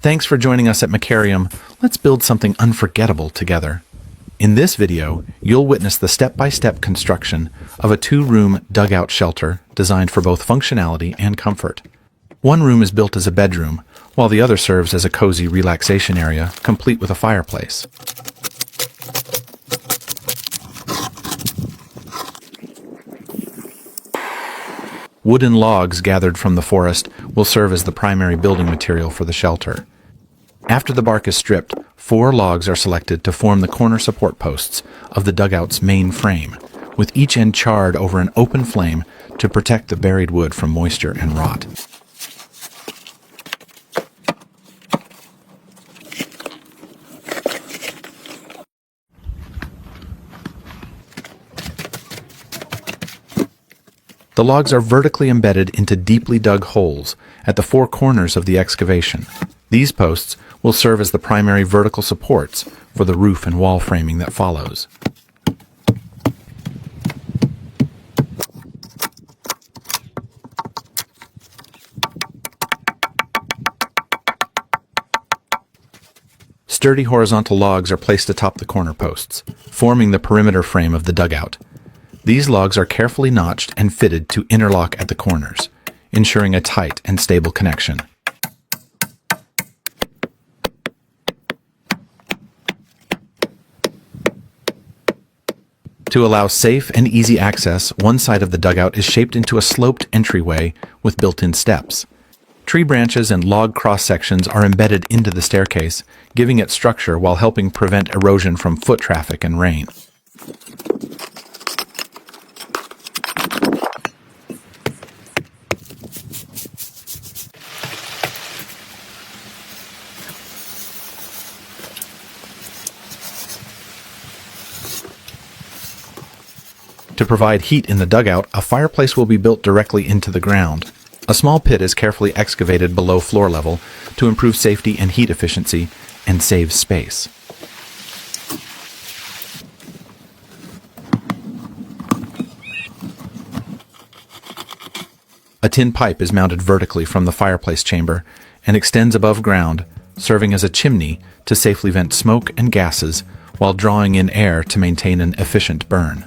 Thanks for joining us at Macarium. Let's build something unforgettable together. In this video, you'll witness the step-by-step construction of a 2-room dugout shelter designed for both functionality and comfort. One room is built as a bedroom, while the other serves as a cozy relaxation area, complete with a fireplace. Wooden logs gathered from the forest will serve as the primary building material for the shelter. After the bark is stripped, 4 logs are selected to form the corner support posts of the dugout's main frame, with each end charred over an open flame to protect the buried wood from moisture and rot. The logs are vertically embedded into deeply dug holes at the 4 corners of the excavation. These posts will serve as the primary vertical supports for the roof and wall framing that follows. Sturdy horizontal logs are placed atop the corner posts, forming the perimeter frame of the dugout. These logs are carefully notched and fitted to interlock at the corners, ensuring a tight and stable connection. To allow safe and easy access, one side of the dugout is shaped into a sloped entryway with built-in steps. Tree branches and log cross-sections are embedded into the staircase, giving it structure while helping prevent erosion from foot traffic and rain. To provide heat in the dugout, a fireplace will be built directly into the ground. A small pit is carefully excavated below floor level to improve safety and heat efficiency and save space. A tin pipe is mounted vertically from the fireplace chamber and extends above ground, serving as a chimney to safely vent smoke and gases while drawing in air to maintain an efficient burn.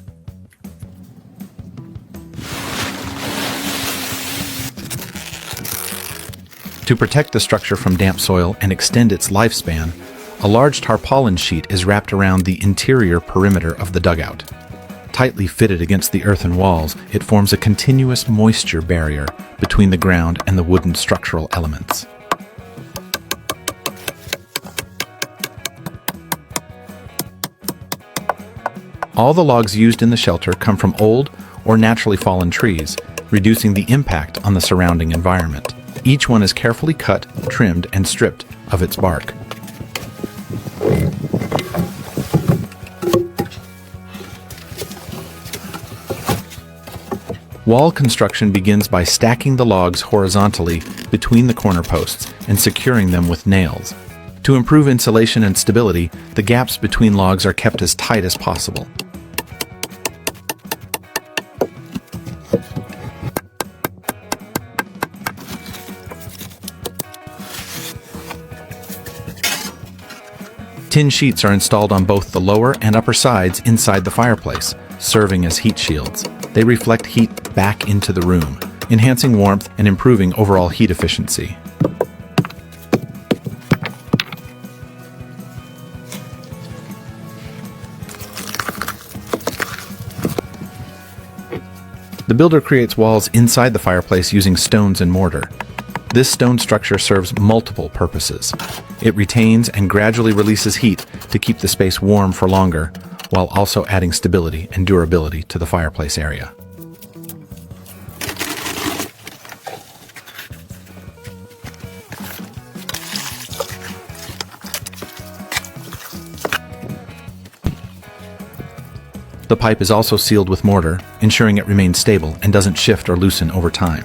To protect the structure from damp soil and extend its lifespan, a large tarpaulin sheet is wrapped around the interior perimeter of the dugout. Tightly fitted against the earthen walls, it forms a continuous moisture barrier between the ground and the wooden structural elements. All the logs used in the shelter come from old or naturally fallen trees, reducing the impact on the surrounding environment. Each one is carefully cut, trimmed, and stripped of its bark. Wall construction begins by stacking the logs horizontally between the corner posts and securing them with nails. To improve insulation and stability, the gaps between logs are kept as tight as possible. Tin sheets are installed on both the lower and upper sides inside the fireplace, serving as heat shields. They reflect heat back into the room, enhancing warmth and improving overall heat efficiency. The builder creates walls inside the fireplace using stones and mortar. This stone structure serves multiple purposes. It retains and gradually releases heat to keep the space warm for longer, while also adding stability and durability to the fireplace area. The pipe is also sealed with mortar, ensuring it remains stable and doesn't shift or loosen over time.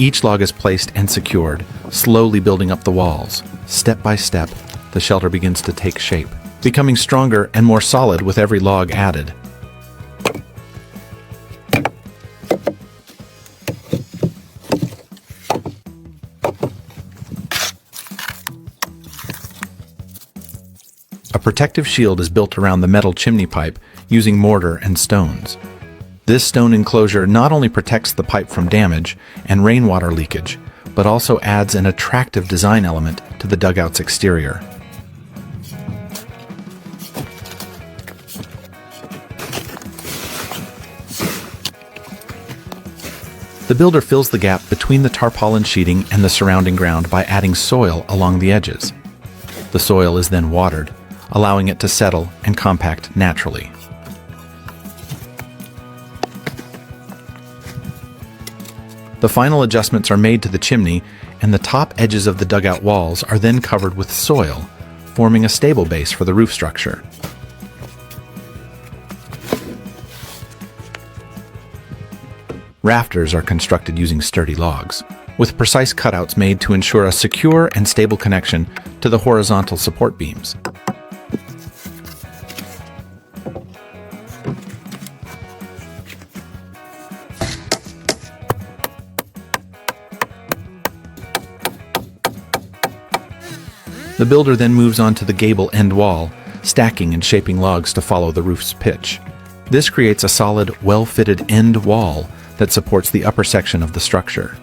Each log is placed and secured, slowly building up the walls. Step by step, the shelter begins to take shape. becoming stronger and more solid with every log added. A protective shield is built around the metal chimney pipe using mortar and stones. This stone enclosure not only protects the pipe from damage and rainwater leakage, but also adds an attractive design element to the dugout's exterior. The builder fills the gap between the tarpaulin sheeting and the surrounding ground by adding soil along the edges. The soil is then watered, allowing it to settle and compact naturally. The final adjustments are made to the chimney, and the top edges of the dugout walls are then covered with soil, forming a stable base for the roof structure. Rafters are constructed using sturdy logs, with precise cutouts made to ensure a secure and stable connection to the horizontal support beams. The builder then moves on to the gable end wall, stacking and shaping logs to follow the roof's pitch. This creates a solid, well-fitted end wall that supports the upper section of the structure.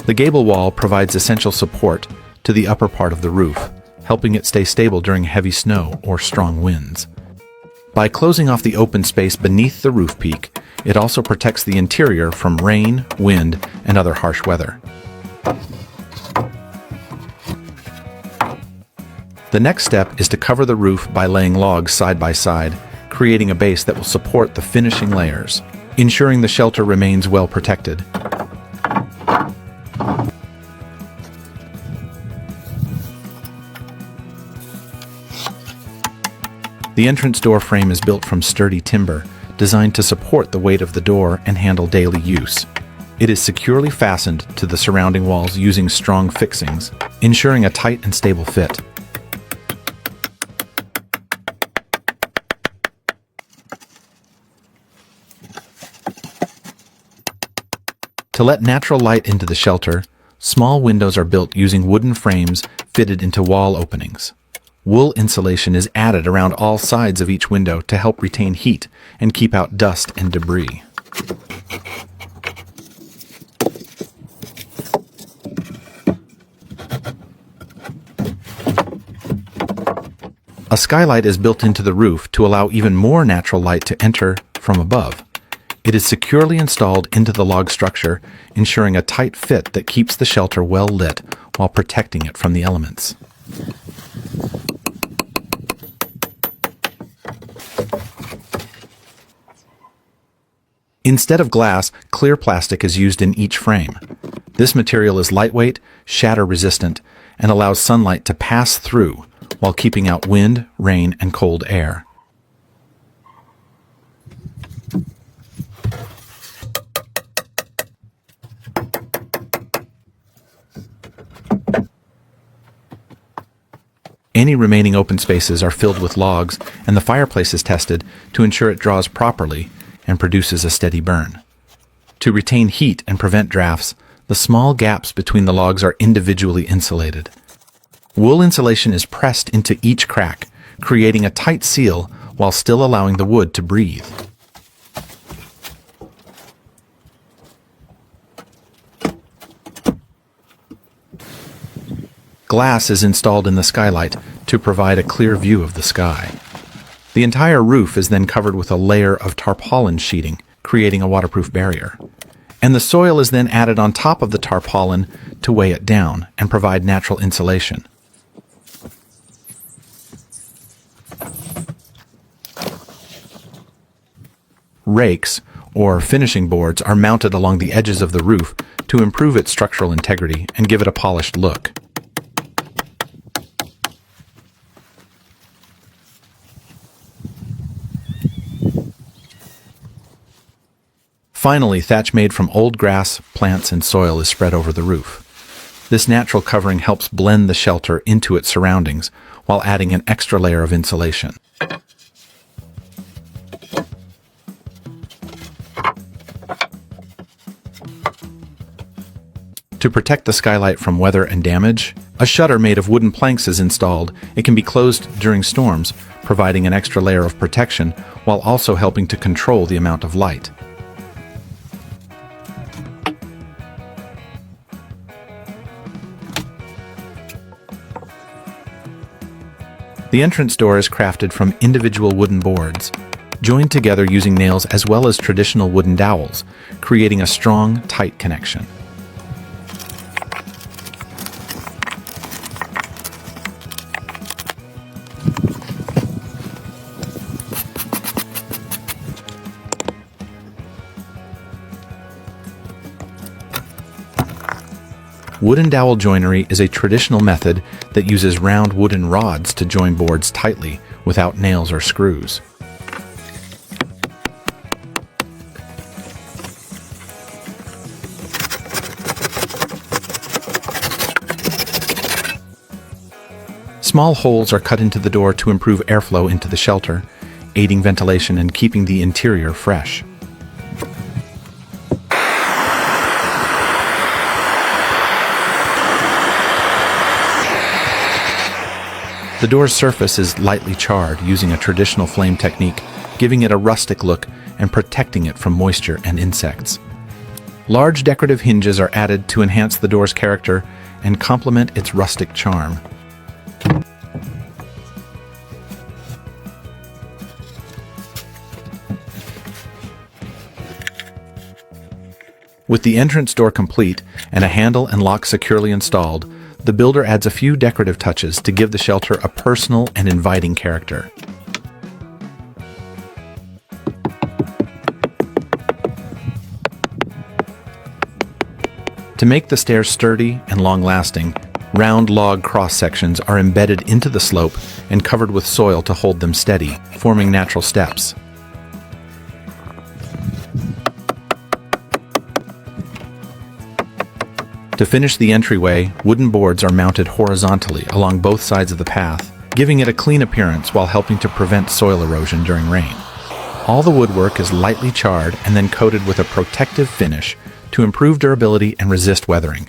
The gable wall provides essential support to the upper part of the roof, helping it stay stable during heavy snow or strong winds. By closing off the open space beneath the roof peak, it also protects the interior from rain, wind, and other harsh weather. The next step is to cover the roof by laying logs side by side, creating a base that will support the finishing layers, ensuring the shelter remains well protected. The entrance door frame is built from sturdy timber, designed to support the weight of the door and handle daily use. It is securely fastened to the surrounding walls using strong fixings, ensuring a tight and stable fit. To let natural light into the shelter, small windows are built using wooden frames fitted into wall openings. Wool insulation is added around all sides of each window to help retain heat and keep out dust and debris. A skylight is built into the roof to allow even more natural light to enter from above. It is securely installed into the log structure, ensuring a tight fit that keeps the shelter well lit while protecting it from the elements. Instead of glass, clear plastic is used in each frame. This material is lightweight, shatter-resistant, and allows sunlight to pass through while keeping out wind, rain, and cold air. Any remaining open spaces are filled with logs, and the fireplace is tested to ensure it draws properly and produces a steady burn. To retain heat and prevent drafts, the small gaps between the logs are individually insulated. Wool insulation is pressed into each crack, creating a tight seal while still allowing the wood to breathe. Glass is installed in the skylight to provide a clear view of the sky. The entire roof is then covered with a layer of tarpaulin sheeting, creating a waterproof barrier. And the soil is then added on top of the tarpaulin to weigh it down and provide natural insulation. Rakes, or finishing boards, are mounted along the edges of the roof to improve its structural integrity and give it a polished look. Finally, thatch made from old grass, plants, and soil is spread over the roof. This natural covering helps blend the shelter into its surroundings while adding an extra layer of insulation. To protect the skylight from weather and damage, a shutter made of wooden planks is installed. It can be closed during storms, providing an extra layer of protection while also helping to control the amount of light. The entrance door is crafted from individual wooden boards, joined together using nails as well as traditional wooden dowels, creating a strong, tight connection. Wooden dowel joinery is a traditional method that uses round wooden rods to join boards tightly without nails or screws. Small holes are cut into the door to improve airflow into the shelter, aiding ventilation and keeping the interior fresh. The door's surface is lightly charred using a traditional flame technique, giving it a rustic look and protecting it from moisture and insects. Large decorative hinges are added to enhance the door's character and complement its rustic charm. With the entrance door complete and a handle and lock securely installed, the builder adds a few decorative touches to give the shelter a personal and inviting character. To make the stairs sturdy and long-lasting, round log cross-sections are embedded into the slope and covered with soil to hold them steady, forming natural steps. To finish the entryway, wooden boards are mounted horizontally along both sides of the path, giving it a clean appearance while helping to prevent soil erosion during rain. All the woodwork is lightly charred and then coated with a protective finish to improve durability and resist weathering.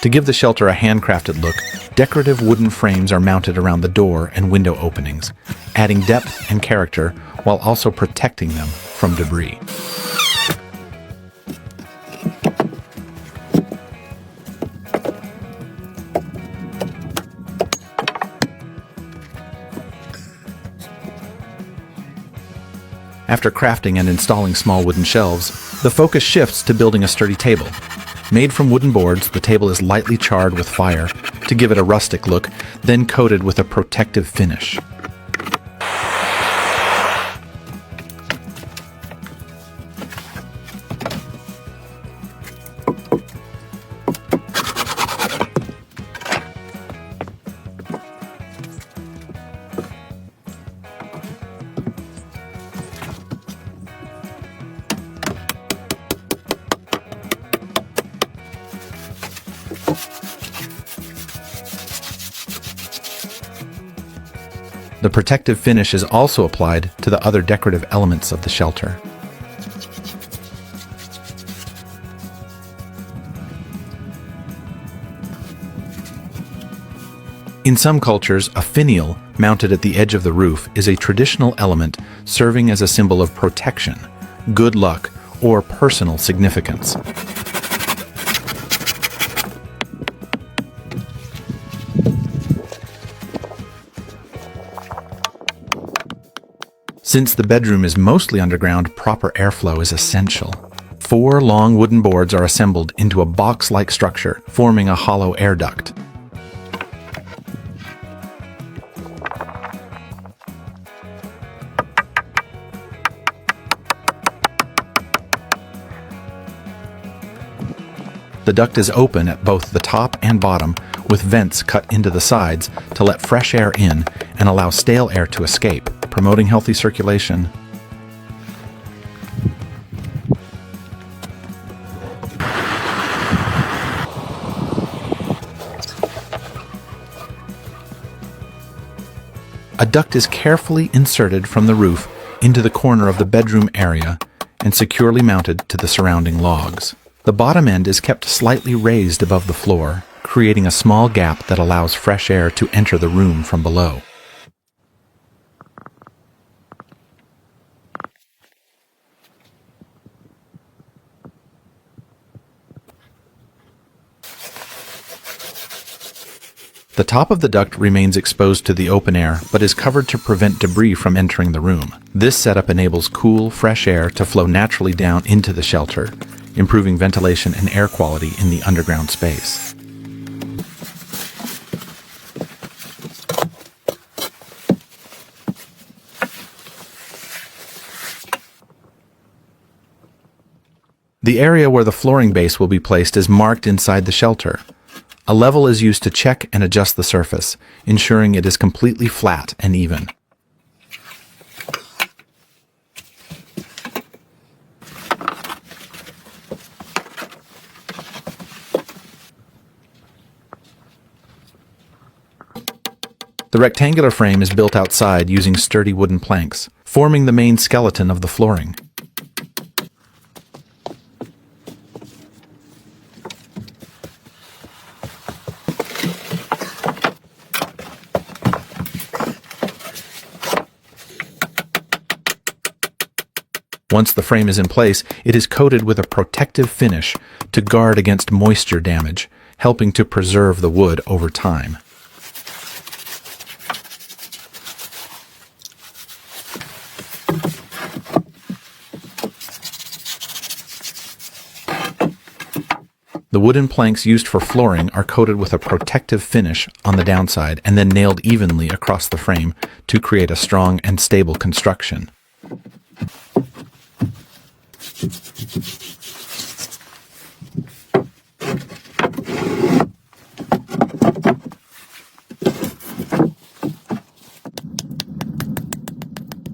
To give the shelter a handcrafted look, decorative wooden frames are mounted around the door and window openings, adding depth and character while also protecting them from debris. After crafting and installing small wooden shelves, the focus shifts to building a sturdy table. Made from wooden boards, the table is lightly charred with fire to give it a rustic look, then coated with a protective finish. The protective finish is also applied to the other decorative elements of the shelter. In some cultures, a finial mounted at the edge of the roof is a traditional element serving as a symbol of protection, good luck, or personal significance. Since the bedroom is mostly underground, proper airflow is essential. 4 long wooden boards are assembled into a box-like structure, forming a hollow air duct. The duct is open at both the top and bottom, with vents cut into the sides to let fresh air in and allow stale air to escape, promoting healthy circulation. A duct is carefully inserted from the roof into the corner of the bedroom area and securely mounted to the surrounding logs. The bottom end is kept slightly raised above the floor, creating a small gap that allows fresh air to enter the room from below. The top of the duct remains exposed to the open air, but is covered to prevent debris from entering the room. This setup enables cool, fresh air to flow naturally down into the shelter, improving ventilation and air quality in the underground space. The area where the flooring base will be placed is marked inside the shelter. A level is used to check and adjust the surface, ensuring it is completely flat and even. The rectangular frame is built outside using sturdy wooden planks, forming the main skeleton of the flooring. Once the frame is in place, it is coated with a protective finish to guard against moisture damage, helping to preserve the wood over time. The wooden planks used for flooring are coated with a protective finish on the downside and then nailed evenly across the frame to create a strong and stable construction.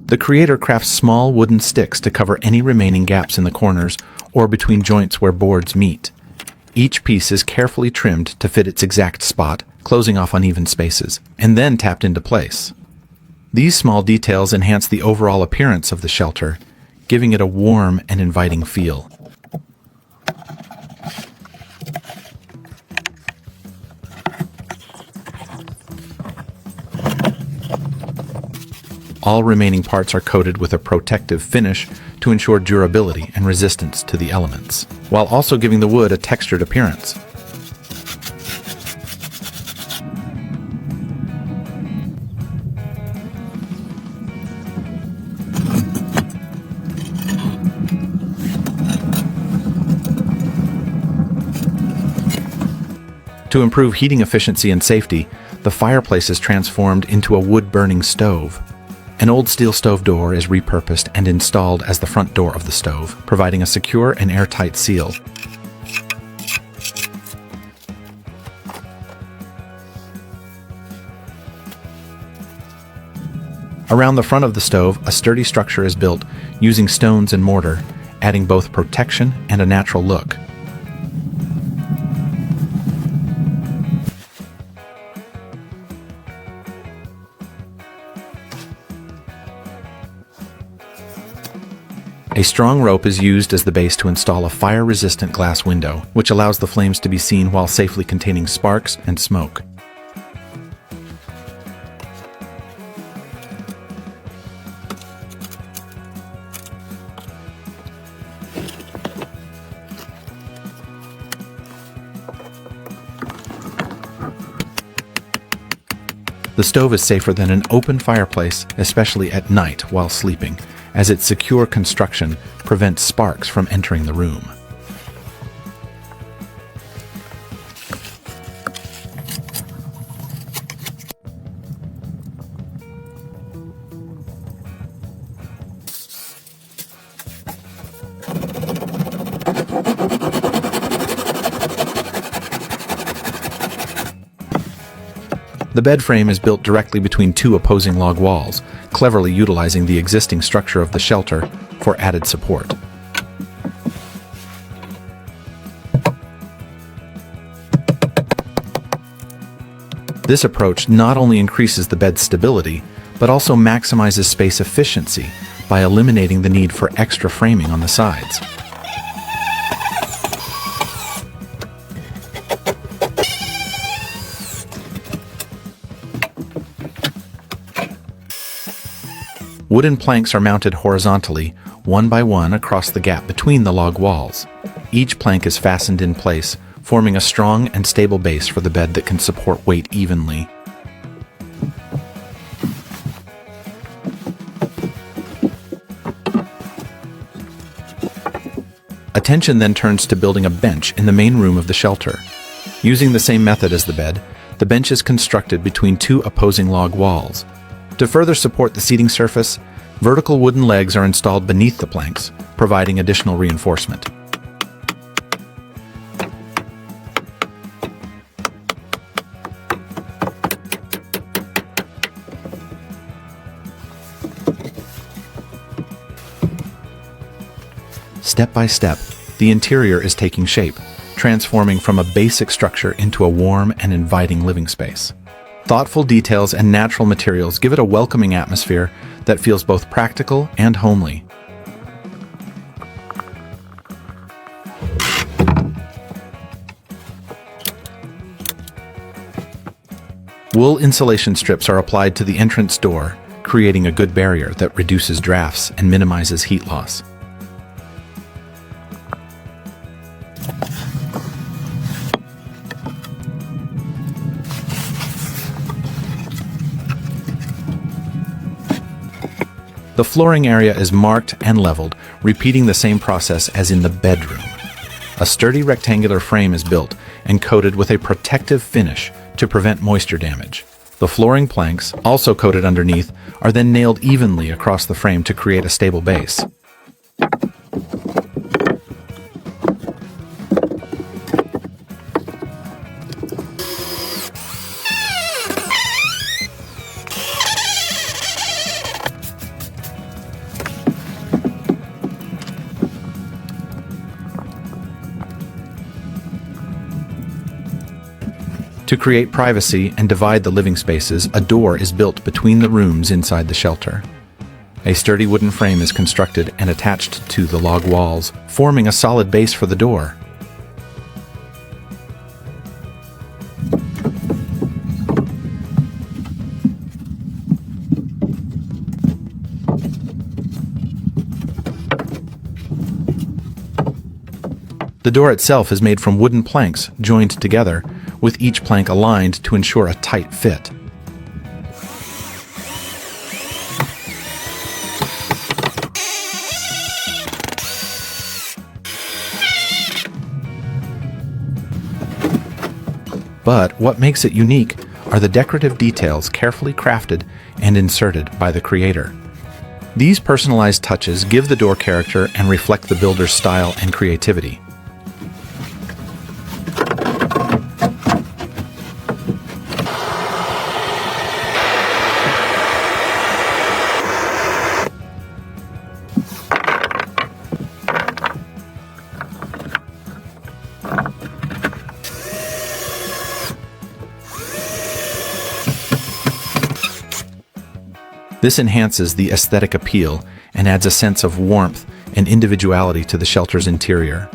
The creator crafts small wooden sticks to cover any remaining gaps in the corners or between joints where boards meet. Each piece is carefully trimmed to fit its exact spot, closing off uneven spaces, and then tapped into place. These small details enhance the overall appearance of the shelter, giving it a warm and inviting feel. All remaining parts are coated with a protective finish to ensure durability and resistance to the elements, while also giving the wood a textured appearance. To improve heating efficiency and safety, the fireplace is transformed into a wood-burning stove. An old steel stove door is repurposed and installed as the front door of the stove, providing a secure and airtight seal. Around the front of the stove, a sturdy structure is built using stones and mortar, adding both protection and a natural look. A strong rope is used as the base to install a fire-resistant glass window, which allows the flames to be seen while safely containing sparks and smoke. The stove is safer than an open fireplace, especially at night while sleeping, as its secure construction prevents sparks from entering the room. The bed frame is built directly between two opposing log walls, cleverly utilizing the existing structure of the shelter for added support. This approach not only increases the bed's stability, but also maximizes space efficiency by eliminating the need for extra framing on the sides. Wooden planks are mounted horizontally, one by one across the gap between the log walls. Each plank is fastened in place, forming a strong and stable base for the bed that can support weight evenly. Attention then turns to building a bench in the main room of the shelter. Using the same method as the bench is constructed between two opposing log walls. To further support the seating surface, vertical wooden legs are installed beneath the planks, providing additional reinforcement. Step by step, the interior is taking shape, transforming from a basic structure into a warm and inviting living space. Thoughtful details and natural materials give it a welcoming atmosphere that feels both practical and homely. Wool insulation strips are applied to the entrance door, creating a good barrier that reduces drafts and minimizes heat loss. The flooring area is marked and leveled, repeating the same process as in the bedroom. A sturdy rectangular frame is built and coated with a protective finish to prevent moisture damage. The flooring planks, also coated underneath, are then nailed evenly across the frame to create a stable base. To create privacy and divide the living spaces, a door is built between the rooms inside the shelter. A sturdy wooden frame is constructed and attached to the log walls, forming a solid base for the door. The door itself is made from wooden planks joined together, with each plank aligned to ensure a tight fit. But what makes it unique are the decorative details carefully crafted and inserted by the creator. These personalized touches give the door character and reflect the builder's style and creativity. This enhances the aesthetic appeal and adds a sense of warmth and individuality to the shelter's interior.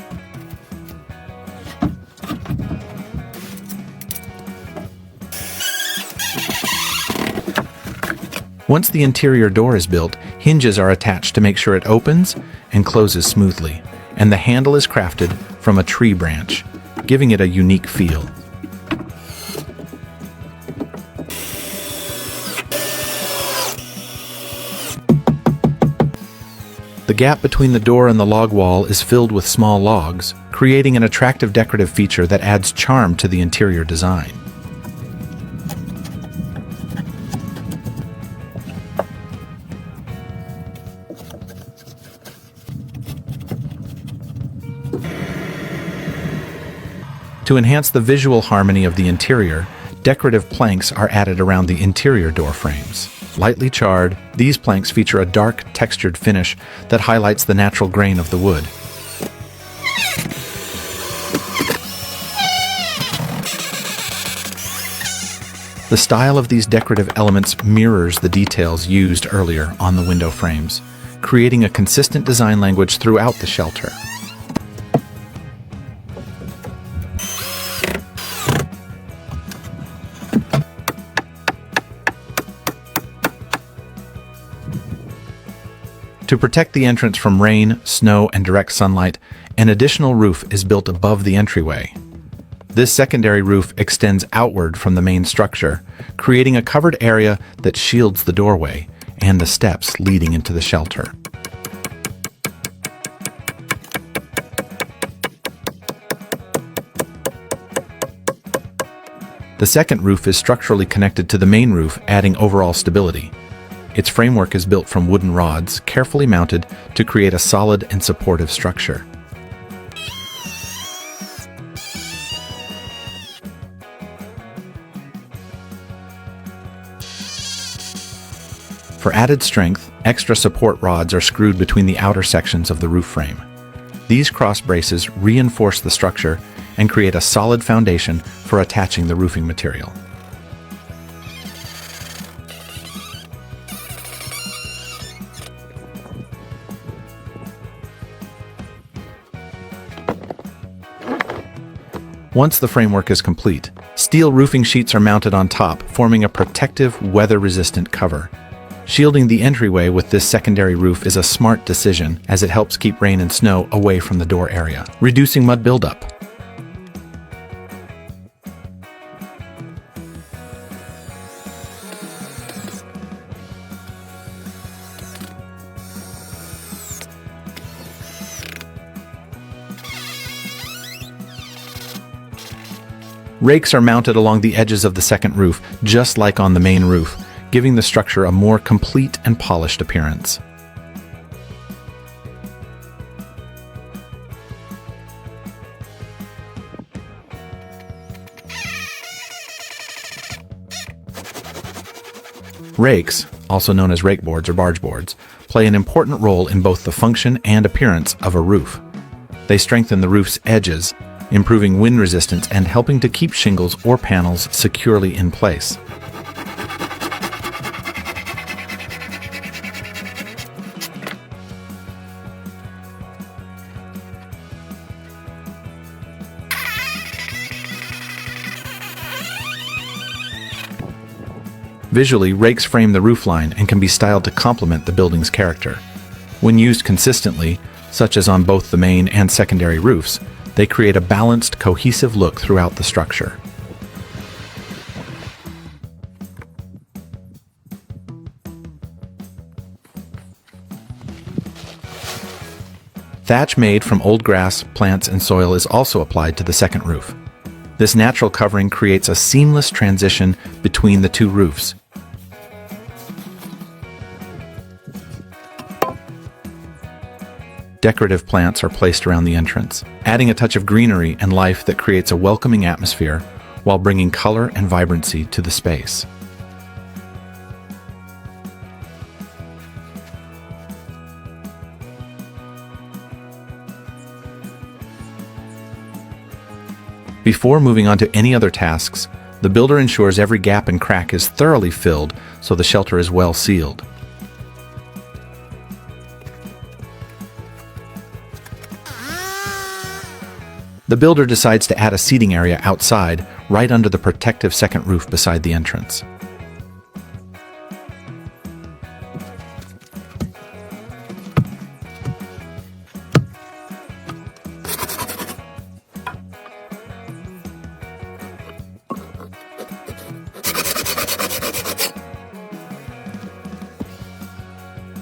Once the interior door is built, hinges are attached to make sure it opens and closes smoothly, and the handle is crafted from a tree branch, giving it a unique feel. The gap between the door and the log wall is filled with small logs, creating an attractive decorative feature that adds charm to the interior design. To enhance the visual harmony of the interior, Decorative planks are added around the interior door frames. Lightly charred, these planks feature a dark, textured finish that highlights the natural grain of the wood. The style of these decorative elements mirrors the details used earlier on the window frames, creating a consistent design language throughout the shelter. To protect the entrance from rain, snow, and direct sunlight, an additional roof is built above the entryway. This secondary roof extends outward from the main structure, creating a covered area that shields the doorway and the steps leading into the shelter. The second roof is structurally connected to the main roof, adding overall stability. Its framework is built from wooden rods, carefully mounted to create a solid and supportive structure. For added strength, extra support rods are screwed between the outer sections of the roof frame. These cross braces reinforce the structure and create a solid foundation for attaching the roofing material. Once the framework is complete, steel roofing sheets are mounted on top, forming a protective, weather-resistant cover. Shielding the entryway with this secondary roof is a smart decision, as it helps keep rain and snow away from the door area, reducing mud buildup. Rakes are mounted along the edges of the second roof, just like on the main roof, giving the structure a more complete and polished appearance. Rakes, also known as rake boards or barge boards, play an important role in both the function and appearance of a roof. They strengthen the roof's edges, improving wind resistance and helping to keep shingles or panels securely in place. Visually, rakes frame the roofline and can be styled to complement the building's character. When used consistently, such as on both the main and secondary roofs, they create a balanced, cohesive look throughout the structure. Thatch made from old grass, plants, and soil is also applied to the second roof. This natural covering creates a seamless transition between the two roofs. Decorative plants are placed around the entrance, adding a touch of greenery and life that creates a welcoming atmosphere while bringing color and vibrancy to the space. Before moving on to any other tasks, the builder ensures every gap and crack is thoroughly filled so the shelter is well sealed. The builder decides to add a seating area outside, right under the protective second roof beside the entrance.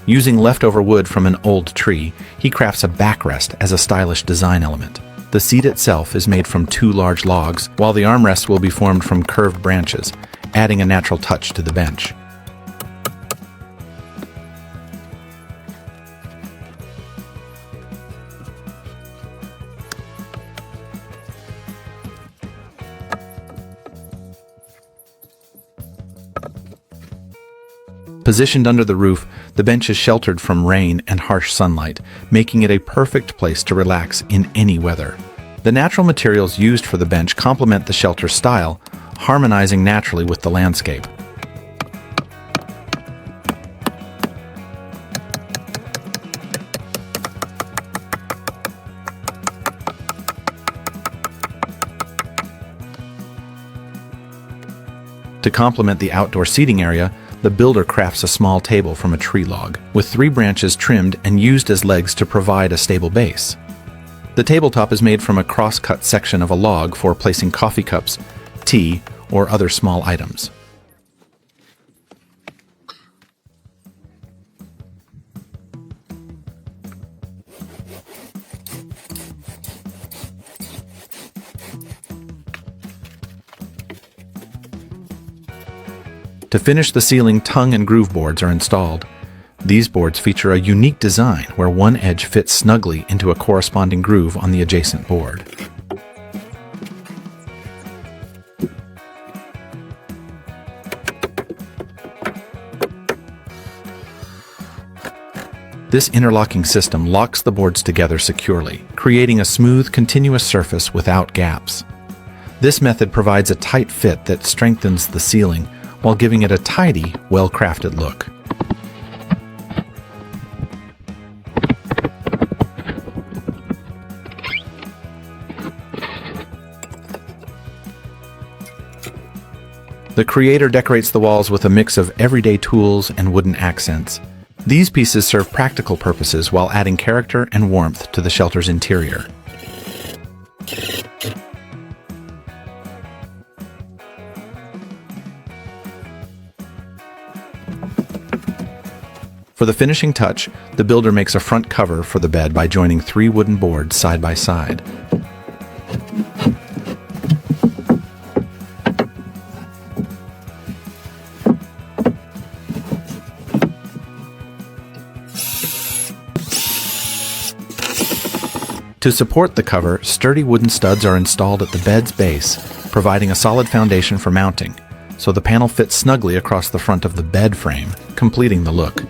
Using leftover wood from an old tree, he crafts a backrest as a stylish design element. The seat itself is made from 2 large logs, while the armrests will be formed from curved branches, adding a natural touch to the bench. Positioned under the roof, the bench is sheltered from rain and harsh sunlight, making it a perfect place to relax in any weather. The natural materials used for the bench complement the shelter's style, harmonizing naturally with the landscape. To complement the outdoor seating area, the builder crafts a small table from a tree log, with 3 branches trimmed and used as legs to provide a stable base. The tabletop is made from a cross-cut section of a log for placing coffee cups, tea, or other small items. To finish the ceiling, tongue and groove boards are installed. These boards feature a unique design where one edge fits snugly into a corresponding groove on the adjacent board. This interlocking system locks the boards together securely, creating a smooth, continuous surface without gaps. This method provides a tight fit that strengthens the ceiling while giving it a tidy, well-crafted look. The creator decorates the walls with a mix of everyday tools and wooden accents. These pieces serve practical purposes while adding character and warmth to the shelter's interior. For the finishing touch, the builder makes a front cover for the bed by joining 3 wooden boards side by side. To support the cover, sturdy wooden studs are installed at the bed's base, providing a solid foundation for mounting, so the panel fits snugly across the front of the bed frame, completing the look.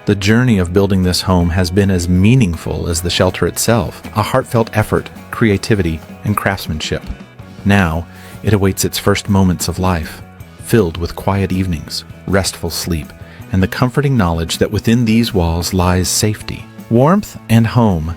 The journey of building this home has been as meaningful as the shelter itself, a heartfelt effort, creativity, and craftsmanship. Now, it awaits its first moments of life, filled with quiet evenings, restful sleep, and the comforting knowledge that within these walls lies safety, warmth, and home.